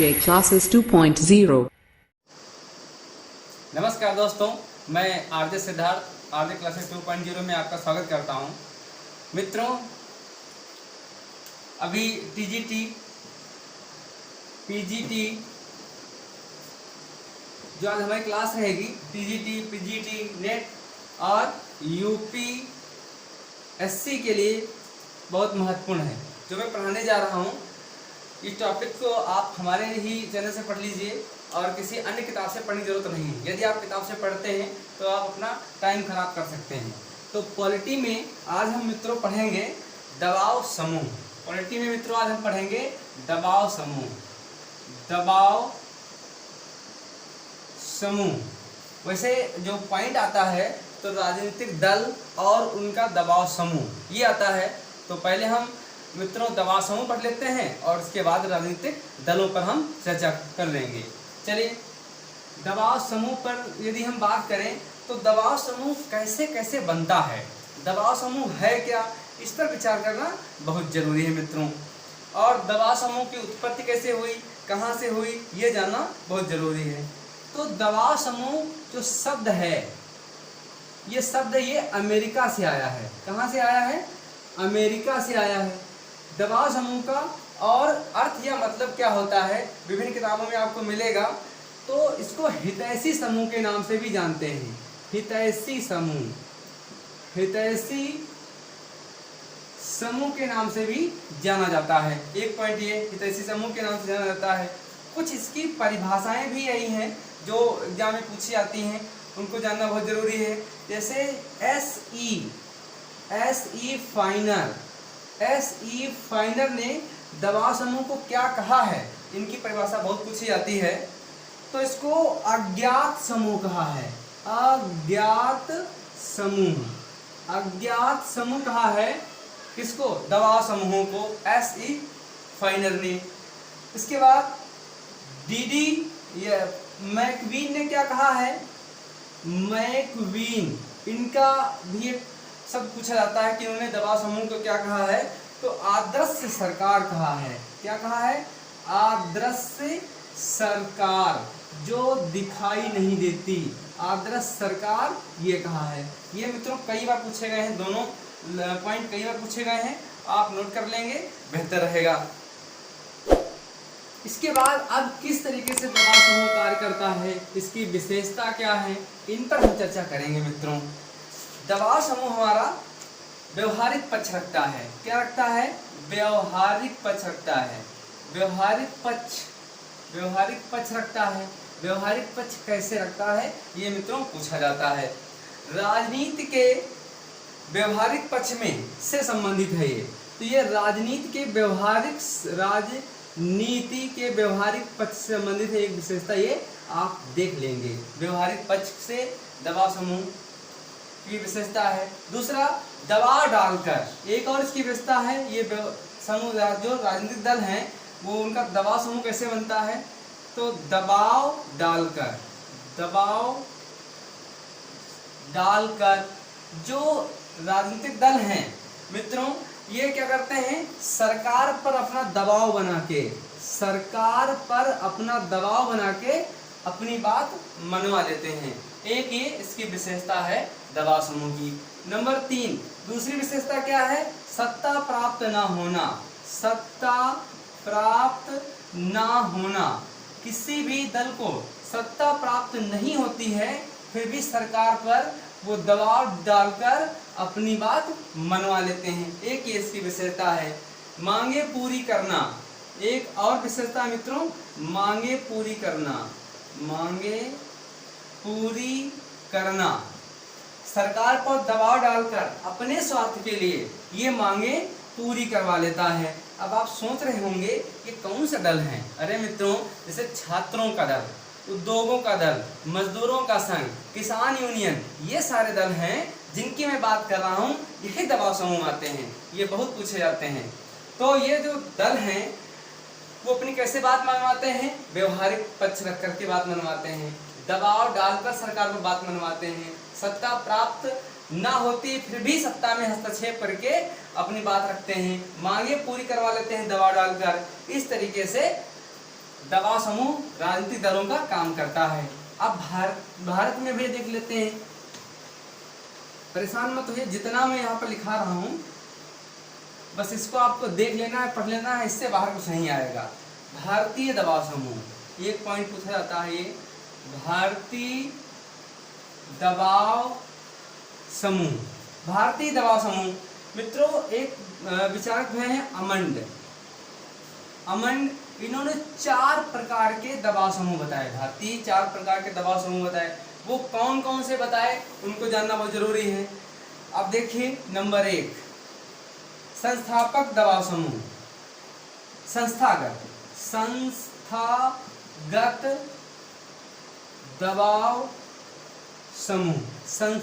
RJ Classes 2.0। नमस्कार दोस्तों, मैं आरजे सिद्धार्थ आरजे क्लासेस 2.0 में आपका स्वागत करता हूं। मित्रों, अभी टीजीटी, पीजीटी जो आज हमारी क्लास रहेगी, टीजीटी, पीजीटी, नेट और यूपीएससी के लिए बहुत महत्वपूर्ण है। जो मैं पढ़ाने जा रहा हूं, इस टॉपिक को आप हमारे ही चैनल से पढ़ लीजिए और किसी अन्य किताब से पढ़ने की जरूरत नहीं है। यदि आप किताब से पढ़ते हैं तो आप अपना टाइम खराब कर सकते हैं। तो पॉलिटी में आज हम मित्रों पढ़ेंगे दबाव समूह। पॉलिटी में मित्रों आज हम पढ़ेंगे दबाव समूह। दबाव समूह वैसे जो पॉइंट आता है तो राजनीतिक दल और उनका दबाव समूह ये आता है। तो पहले हम मित्रों दबाव समूह पढ़ लेते हैं और उसके बाद राजनीतिक दलों पर हम चर्चा कर लेंगे। चलिए, दबाव समूह पर यदि हम बात करें तो दबाव समूह कैसे कैसे बनता है, दबाव समूह है क्या, इस पर विचार करना बहुत जरूरी है मित्रों। और दबाव समूह की उत्पत्ति कैसे हुई, कहाँ से हुई, ये जानना बहुत जरूरी है। तो दबाव समूह जो शब्द है, ये शब्द ये अमेरिका से आया है। कहाँ से आया है? अमेरिका से आया है। दबाव समूह का और अर्थ या मतलब क्या होता है विभिन्न किताबों में आपको मिलेगा। तो इसको हितैषी समूह के नाम से भी जानते हैं। हितैषी समूह, हितैषी समूह के नाम से भी जाना जाता है। एक पॉइंट ये, हितैषी समूह के नाम से जाना जाता है। कुछ इसकी परिभाषाएं भी यही हैं जो एग्जाम में पूछी जाती हैं, उनको जानना बहुत जरूरी है। जैसे एस.ई. फाइनर ने दबाव समूह को क्या कहा है, इनकी परिभाषा बहुत पूछी जाती है। तो इसको अज्ञात समूह कहा है। अज्ञात समूह, अज्ञात समूह कहा है किसको? दबाव समूहों को, एस.ई. फाइनर ने। इसके बाद मैकवीन ने क्या कहा है? मैकवीन, इनका भी एक शब्द पूछा जाता है कि उन्होंने दबाव समूह को क्या कहा है। तो आदर्श सरकार कहा है। क्या कहा है? आदर्श सरकार, जो दिखाई नहीं देती, आदर्श सरकार ये कहा है। ये मित्रों कई बार पूछे गए हैं, दोनों पॉइंट कई बार पूछे गए हैं, आप नोट कर लेंगे बेहतर रहेगा। इसके बाद अब किस तरीके से दबाव समूह कार्य करता है, इसकी विशेषता क्या है, इन पर हम चर्चा करेंगे मित्रों। दबाव समूह हमारा व्यवहारिक पक्ष रखता है। क्या रखता है? व्यवहारिक पक्ष रखता है। व्यवहारिक पक्ष रखता है। व्यवहारिक पक्ष कैसे रखता है ये मित्रों पूछा जाता है। राजनीति के व्यवहारिक पक्ष में से संबंधित है ये। तो ये राजनीति के व्यवहारिक पक्ष से संबंधित है। एक विशेषता ये आप देख लेंगे, व्यवहारिक पक्ष से दबाव समूह की विशेषता है। दूसरा, दबाव डालकर, एक और इसकी विशेषता है। ये समूह जो राजनीतिक दल हैं वो उनका दबाव समूह कैसे बनता है? तो दबाव डालकर जो राजनीतिक दल हैं मित्रों, ये क्या करते हैं? सरकार पर अपना दबाव बना के अपनी बात मनवा लेते हैं। एक ये इसकी विशेषता है दबाव समूह की। नंबर 3, दूसरी विशेषता क्या है? सत्ता प्राप्त ना होना। सत्ता प्राप्त ना होना, किसी भी दल को सत्ता प्राप्त नहीं होती है फिर भी सरकार पर वो दबाव डालकर अपनी बात मनवा लेते हैं। एक ये इसकी विशेषता है। मांगे पूरी करना, एक और विशेषता मित्रों, मांगे पूरी करना, सरकार पर दबाव डालकर अपने स्वार्थ के लिए ये मांगे पूरी करवा लेता है। अब आप सोच रहे होंगे ये कौन सा दल है? अरे मित्रों, जैसे छात्रों का दल, उद्योगों का दल, मजदूरों का संघ, किसान यूनियन, ये सारे दल हैं जिनकी मैं बात कर रहा हूँ। यही दबाव समूह आते हैं, ये बहुत पूछे जाते हैं। तो ये जो दल हैं वो अपनी कैसे बात मनवाते हैं? व्यवहारिक पक्ष रख करके बात मनवाते हैं। दबाव डालकर सरकार पर बात मनवाते हैं। सत्ता प्राप्त ना होती फिर भी सत्ता में हस्तक्षेप करके अपनी बात रखते हैं। मांगे पूरी करवा लेते हैं दबाव डालकर। इस तरीके से दबाव समूह राजनीतिक दलों का काम करता है। अब भारत में भी देख लेते हैं, परेशान मत होइए, जितना मैं यहाँ पर लिखा रहा हूँ बस इसको आपको देख लेना है, पढ़ लेना है, इससे बाहर कुछ नहीं आएगा। भारतीय दबाव समूह, एक पॉइंट पूछा जाता है, ये भारतीय दबाव समूह। भारतीय दबाव समूह मित्रों, एक विचारक हैं अमंड, इन्होंने 4 प्रकार के दबाव समूह बताए। भारतीय 4 प्रकार के दबाव समूह बताए। वो कौन कौन से बताए उनको जानना बहुत जरूरी है। अब देखिए, नंबर 1 संस्थापक दबाव समूह, संस्थागत दबाव समूह।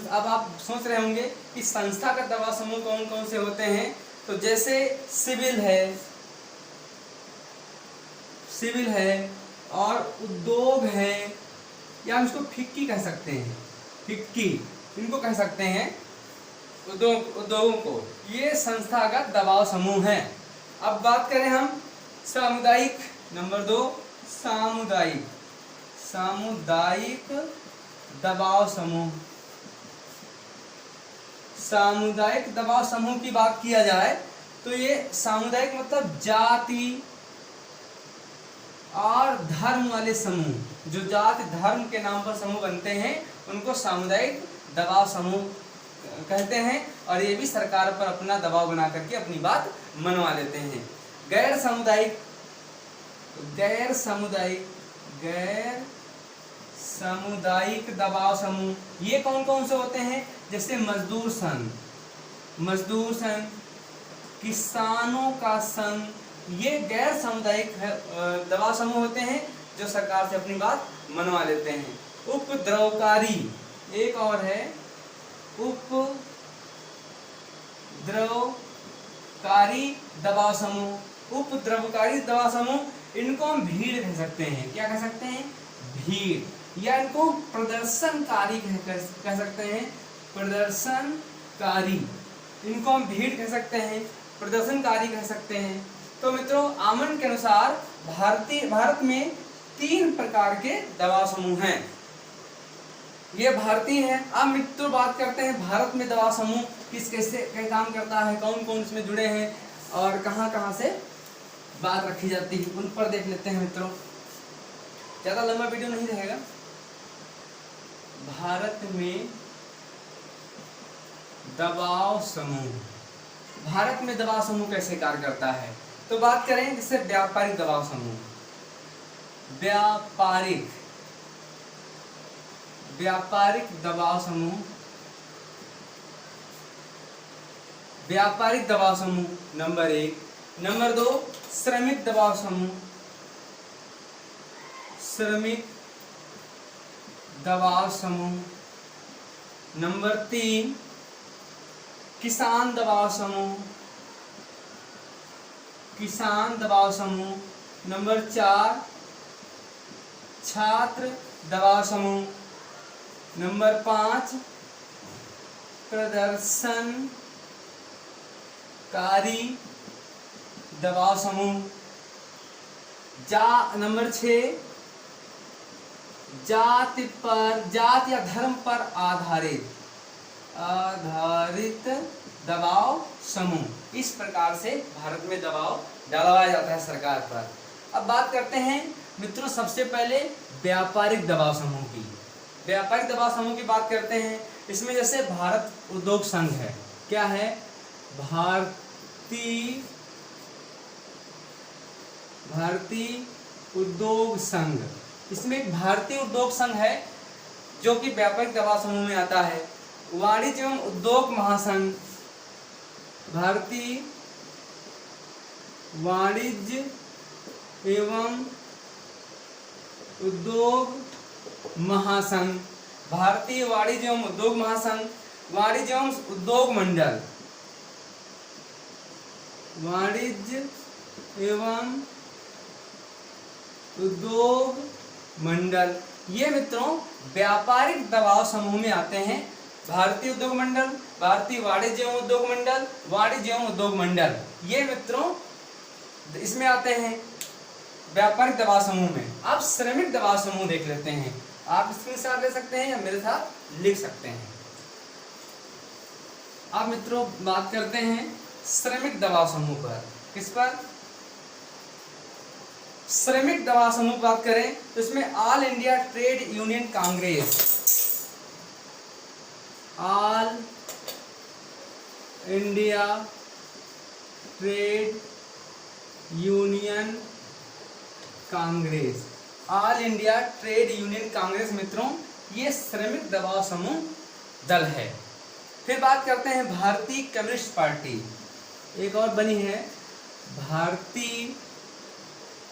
अब आप सोच रहे होंगे कि संस्थागत दबाव समूह कौन कौन से होते हैं। तो जैसे सिविल है और उद्योग है, या हम इसको फिक्की कह सकते हैं, फिक्की इनको कह सकते हैं, उद्योगों को, ये संस्थागत दबाव समूह है। अब बात करें हम सामुदायिक, नंबर 2 सामुदायिक दबाव समूह। सामुदायिक दबाव समूह की बात किया जाए तो ये सामुदायिक मतलब जाति और धर्म वाले समूह, जो जाति धर्म के नाम पर समूह बनते हैं उनको सामुदायिक दबाव समूह कहते हैं। और ये भी सरकार पर अपना दबाव बना करके अपनी बात मनवा लेते हैं। गैर सामुदायिक दबाव समूह, ये कौन कौन से होते हैं? जैसे मजदूर संघ, किसानों का संघ, ये गैर सामुदायिक दबाव समूह होते हैं जो सरकार से अपनी बात मनवा लेते हैं। उपद्रवकारी, एक और है उपद्रवकारी दबाव समूह। उपद्रवकारी दबाव समूह, इनको हम भीड़ कह सकते हैं। क्या कह सकते हैं? भीड़, या इनको प्रदर्शनकारी कह सकते हैं। प्रदर्शनकारी, इनको हम भीड़ कह सकते हैं, प्रदर्शनकारी कह सकते हैं। तो मित्रों, आमंड के अनुसार भारत में 3 प्रकार के दबाव समूह हैं। ये भारतीय है। अब मित्रों बात करते हैं भारत में दबाव समूह किस कैसे काम करता है, कौन कौन इसमें जुड़े हैं और कहाँ कहाँ से बात रखी जाती है, उन पर देख लेते हैं मित्रों। ज़्यादा लंबा वीडियो नहीं रहेगा। भारत में दबाव समूह, भारत में दबाव समूह कैसे कार्य करता है, तो बात करें जैसे व्यापारिक दबाव समूह। व्यापारिक दबाव समूह, व्यापारिक दबाव समूह नंबर 1। नंबर 2 श्रमिक दबाव समूह, श्रमिक दबाव समूह। नंबर 3 किसान दबाव समूह, किसान दबाव समूह। नंबर 4 छात्र दबाव समूह। नंबर 5 प्रदर्शनकारी दबाव समूह। नंबर 6 जाति या धर्म पर आधारित दबाव समूह। इस प्रकार से भारत में दबाव डाला जाता है सरकार पर। अब बात करते हैं मित्रों सबसे पहले व्यापारिक दबाव समूह की। व्यापारिक दबाव समूह की बात करते हैं। इसमें जैसे भारत उद्योग संघ है। क्या है? भारतीय उद्योग संघ। इसमें एक भारतीय उद्योग संघ है जो कि व्यापारिक दबाव समूह में आता है। वाणिज्य एवं उद्योग महासंघ, भारतीय वाणिज्य एवं उद्योग महासंघ, भारतीय वाणिज्य एवं उद्योग महासंघ। वाणिज्य एवं उद्योग मंडल, वाणिज्य एवं उद्योग मंडल, ये मित्रों व्यापारिक दबाव समूह में आते हैं। भारतीय उद्योग मंडल, भारतीय वाणिज्य एवं उद्योग मंडल, वाणिज्य एवं उद्योग मंडल, ये मित्रों इसमें आते हैं। व्यापारिक दबाव समूह में। अब श्रमिक दबाव समूह देख लेते हैं। आप स्क्रीनशॉट ले सकते हैं या मेरे साथ लिख सकते हैं। अब मित्रों बात करते हैं श्रमिक दबाव समूह पर। किस पर? श्रमिक दबाव समूह की बात करें तो इसमें all India trade union Congress, all India trade union Congress, all India trade union Congress मित्रों ये श्रमिक दबाव समूह दल है। फिर बात करते हैं भारतीय कम्युनिस्ट पार्टी, एक और बनी है भारतीय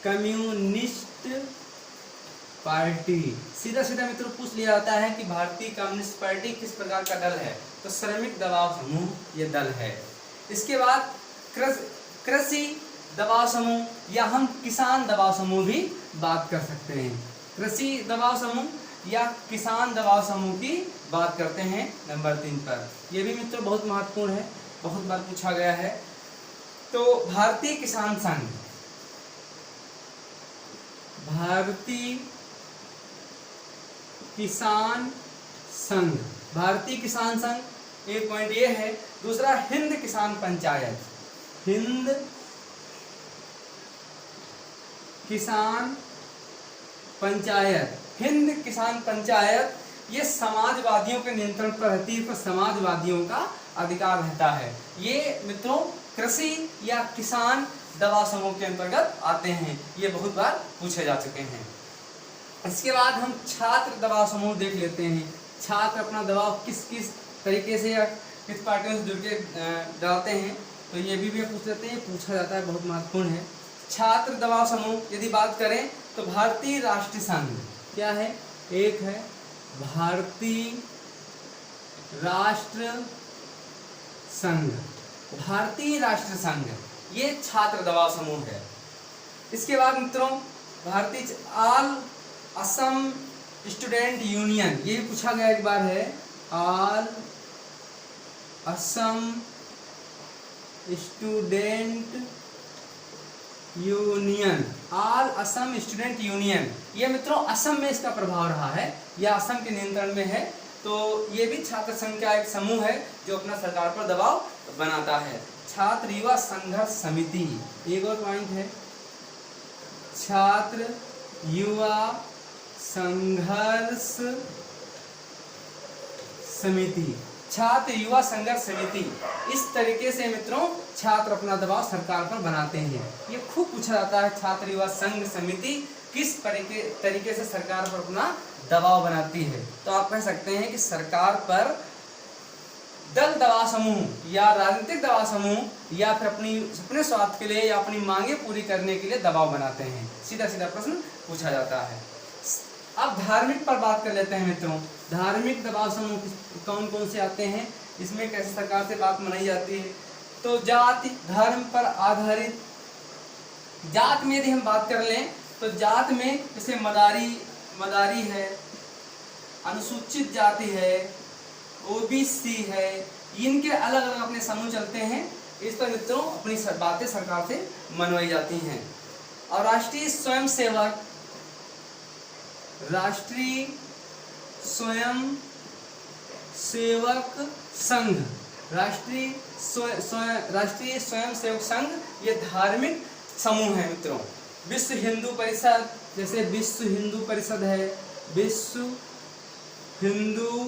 कम्युनिस्ट पार्टी। सीधा सीधा मित्रों पूछ लिया जाता है कि भारतीय कम्युनिस्ट पार्टी किस प्रकार का दल है, तो श्रमिक दबाव समूह ये दल है। इसके बाद कृषि दबाव समूह या हम किसान दबाव समूह भी बात कर सकते हैं। कृषि दबाव समूह या किसान दबाव समूह की बात करते हैं नंबर 3 पर। यह भी मित्रों बहुत महत्वपूर्ण है, बहुत बार पूछा गया है। तो भारतीय किसान संघ, भारतीय किसान संघ, भारतीय किसान संघ एक पॉइंट ये है। दूसरा हिंद किसान पंचायत, हिंद किसान पंचायत, हिंद किसान पंचायत ये समाजवादियों के नियंत्रण पर रहती है, पर समाजवादियों का अधिकार रहता है। ये मित्रों कृषि या किसान दबाव समूह के अंतर्गत आते हैं, ये बहुत बार पूछे जा चुके हैं। इसके बाद हम छात्र दबाव समूह देख लेते हैं। छात्र अपना दबाव किस किस तरीके से या किस पार्टियों से जुड़ के डालते हैं, तो ये भी पूछ लेते हैं, पूछा जाता है, बहुत महत्वपूर्ण है। छात्र दबाव समूह यदि बात करें तो भारतीय राष्ट्रीय संघ क्या है? एक है भारतीय राष्ट्र संघ, भारतीय राष्ट्र संघ ये छात्र दबाव समूह है। इसके बाद मित्रों भारतीय ऑल असम स्टूडेंट यूनियन, ये भी पूछा गया एक बार है, all Assam student union, all Assam student union ये मित्रों असम में इसका प्रभाव रहा है या असम के नियंत्रण में है। तो ये भी छात्र संघ का एक समूह है जो अपना सरकार पर दबाव बनाता है। छात्र युवा संघर्ष समिति एक और पॉइंट है, छात्र युवा संघर्ष समिति, छात्र युवा संघर्ष समिति। इस तरीके से मित्रों छात्र अपना दबाव सरकार पर बनाते हैं। ये खूब पूछा जाता है, छात्र युवा संघ समिति किस तरीके से सरकार पर अपना दबाव बनाती है। तो आप कह सकते हैं कि सरकार पर दल दबाव समूह या राजनीतिक दबाव समूह या फिर अपने स्वार्थ के लिए या अपनी मांगे पूरी करने के लिए दबाव बनाते हैं। सीधा सीधा प्रश्न पूछा जाता है। अब धार्मिक पर बात कर लेते हैं मित्रों। धार्मिक दबाव समूह कौन कौन से आते हैं, इसमें कैसे सरकार से बात मनाई जाती है। तो जाति धर्म पर आधारित, जात में यदि हम बात कर लें तो जात में जैसे मदारी है, अनुसूचित जाति है, ओबीसी है, इनके अलग अलग अपने समूह चलते हैं। इस पर मित्रों अपनी बातें सरकार से मनवाई जाती हैं। और राष्ट्रीय स्वयं सेवक, राष्ट्रीय स्वयं सेवक संघ, राष्ट्रीय स्वयं सेवक संघ ये धार्मिक समूह है मित्रों। विश्व हिंदू परिषद, जैसे विश्व हिंदू परिषद है, विश्व हिंदू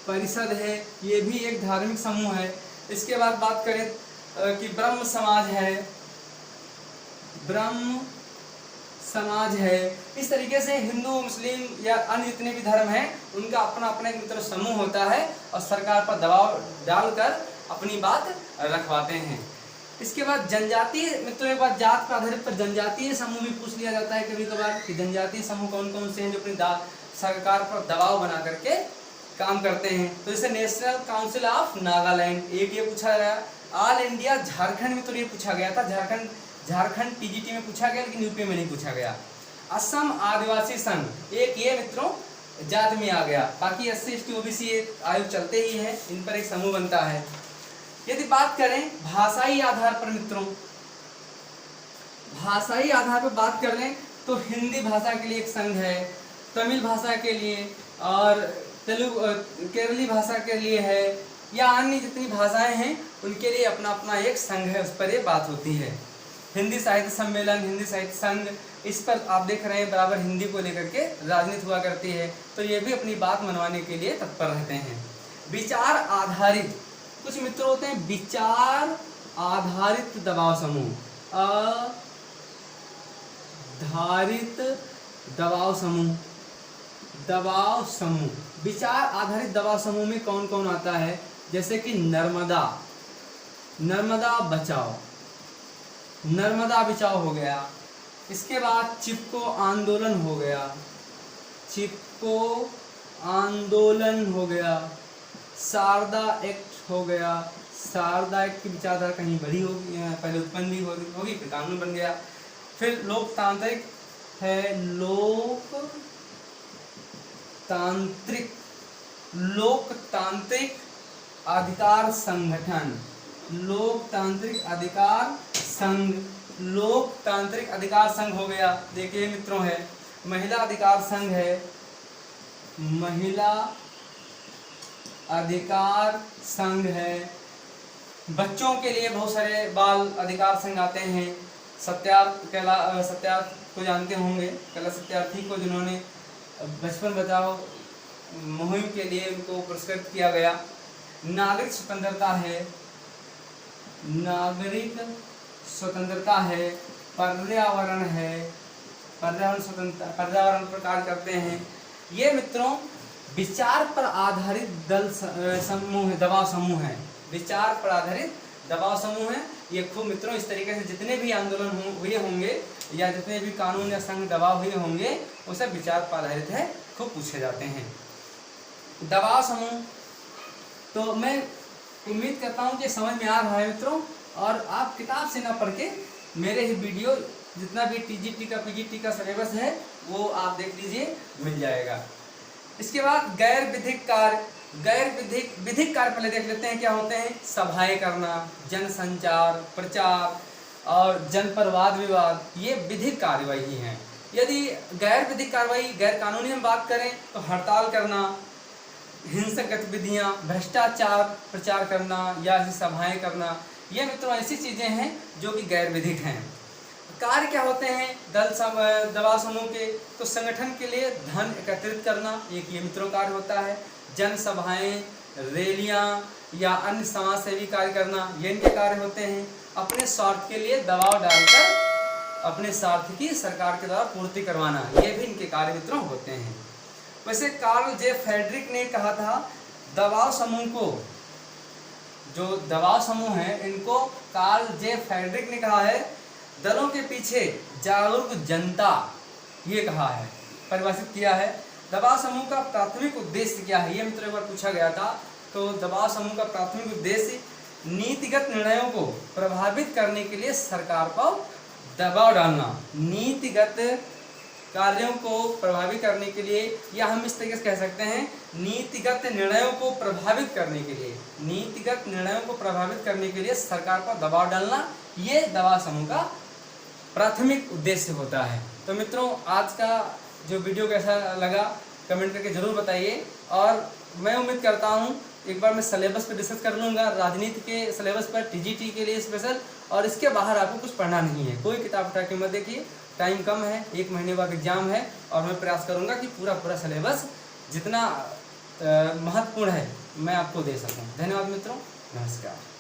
परिषद है, ये भी एक धार्मिक समूह है। इसके बाद बात करें कि ब्रह्म समाज है, ब्रह्म समाज है। इस तरीके से हिंदू मुस्लिम या अन्य जितने भी धर्म हैं उनका अपना अपना एक मित्र समूह होता है और सरकार पर दबाव डालकर अपनी बात रखवाते हैं। इसके बाद जनजातीय मित्रों, एक बार जात पर आधारित पर जनजातीय समूह भी पूछ लिया जाता है कभी कभार कि जनजातीय समूह कौन कौन से हैं जो अपनी सरकार पर दबाव बना करके काम करते हैं। तो जैसे नेशनल काउंसिल ऑफ नागालैंड, एक ये पूछा गया। ऑल इंडिया झारखंड में तो ये पूछा गया था, झारखंड टीजीटी में पूछा गया, लेकिन यूपी में नहीं पूछा गया। असम आदिवासी संघ, एक ये मित्रों जात में आ गया। बाकी SC ST OBC आयोग चलते ही हैं, इन पर एक समूह बनता है। यदि बात करें भाषाई आधार पर मित्रों, भाषाई आधार पर बात कर लें तो हिंदी भाषा के लिए एक संघ है, तमिल भाषा के लिए और तेलुगु केरली भाषा के लिए है, या अन्य जितनी भाषाएं हैं उनके लिए अपना अपना एक संघ है, उस पर ये बात होती है। हिंदी साहित्य सम्मेलन, हिंदी साहित्य संघ, इस पर आप देख रहे हैं बराबर हिंदी को लेकर के राजनीति हुआ करती है, तो ये भी अपनी बात मनवाने के लिए तत्पर रहते हैं। विचार आधारित, कुछ मित्र होते हैं विचार आधारित दबाव समूह, आधारित दबाव समूह, दबाव समूह, विचार आधारित दबाव समूह में कौन कौन आता है, जैसे कि नर्मदा, नर्मदा बचाओ, नर्मदा बचाओ हो गया। इसके बाद चिपको आंदोलन हो गया, चिपको आंदोलन हो गया, शारदा एक्ट हो गया, शारदा एक्ट की विचारधारा कहीं बड़ी होगी, पहले उत्पन्न भी होगी फिर कानून बन गया। फिर लोकतांत्रिक है, लोकतांत्रिक, लोकतांत्रिक अधिकार संगठन, लोकतांत्रिक अधिकार संघ, लोकतांत्रिक अधिकार संघ हो गया। देखिए मित्रों है महिला अधिकार संघ है, महिला अधिकार संघ है। बच्चों के लिए बहुत सारे बाल अधिकार संघ आते हैं। सत्यार्थ को जानते होंगे, कैला सत्यार्थी को, जिन्होंने बचपन बचाओ मुहिम के लिए उनको पुरस्कृत किया गया। नागरिक स्वतंत्रता है, नागरिक स्वतंत्रता है। पर्यावरण है, पर्यावरण स्वतंत्रता, पर्यावरण पर कार्य करते हैं। ये मित्रों विचार पर आधारित दल समूह है, दबाव समूह है, विचार पर आधारित दबाव समूह है। ये खूब मित्रों इस तरीके से जितने भी आंदोलन हुए होंगे या जितने भी कानून या संघ दबाव हुए होंगे वो सब विचार पर आधारित है, खूब पूछे जाते हैं। दबाव समूह, तो मैं उम्मीद करता हूँ कि समझ में आ रहा है मित्रों, और आप किताब से ना पढ़ के मेरे ही वीडियो जितना भी टीजीटी का पीजीटी का सिलेबस है वो आप देख लीजिए, मिल जाएगा। इसके बाद गैर विधिक कार्य, गैर विधिक कार्य पहले देख लेते हैं क्या होते हैं। सभाएं करना, जन संचार, प्रचार और जन पर वाद विवाद, ये विधिक कार्यवाही हैं। यदि गैर विधिक कार्रवाई, गैर कानूनी हम बात करें तो हड़ताल करना, हिंसक गतिविधियां, भ्रष्टाचार प्रचार करना या ऐसी सभाएं करना, ये मित्रों ऐसी चीजें हैं जो कि गैर विधिक हैं। कार्य क्या होते हैं दबाव समूह के, तो संगठन के लिए धन एकत्रित करना, एक ये मित्रों कार्य होता है। जन सभाएं, रैलियां या अन्य समाज सेवी कार्य करना, ये इनके कार्य होते हैं। अपने स्वार्थ के लिए दबाव डालकर अपने स्वार्थ की सरकार के द्वारा पूर्ति करवाना, ये भी इनके कार्य मित्रों होते हैं। वैसे कार्ल जे फ्रेडरिक ने कहा था दबाव समूह को, जो दबाव समूह है इनको कार्ल जे फ्रेडरिक ने कहा है दलों के पीछे जागरूक जनता, ये कहा है, परिभाषित किया है। दबाव समूह का प्राथमिक उद्देश्य क्या है, ये मित्रों एक बार पूछा गया था। तो दबाव समूह का प्राथमिक उद्देश्य नीतिगत निर्णयों को प्रभावित करने के लिए सरकार पर दबाव डालना, नीतिगत कार्यों को प्रभावित करने के लिए, या हम इस तरीके से कह सकते हैं नीतिगत निर्णयों को प्रभावित करने के लिए, नीतिगत निर्णयों को प्रभावित करने के लिए सरकार पर दबाव डालना, ये दबाव समूह का प्राथमिक उद्देश्य होता है। तो मित्रों आज का जो वीडियो कैसा लगा कमेंट करके ज़रूर बताइए, और मैं उम्मीद करता हूँ एक बार मैं सिलेबस पे डिस्कस कर लूँगा, राजनीति के सिलेबस पर टीजीटी के लिए स्पेशल, और इसके बाहर आपको कुछ पढ़ना नहीं है। कोई किताब उठा के मत देखिए, टाइम कम है, 1 महीने बाद एग्जाम है, और मैं प्रयास करूँगा कि पूरा सिलेबस जितना महत्वपूर्ण है मैं आपको दे सकूँ। धन्यवाद मित्रों, नमस्कार।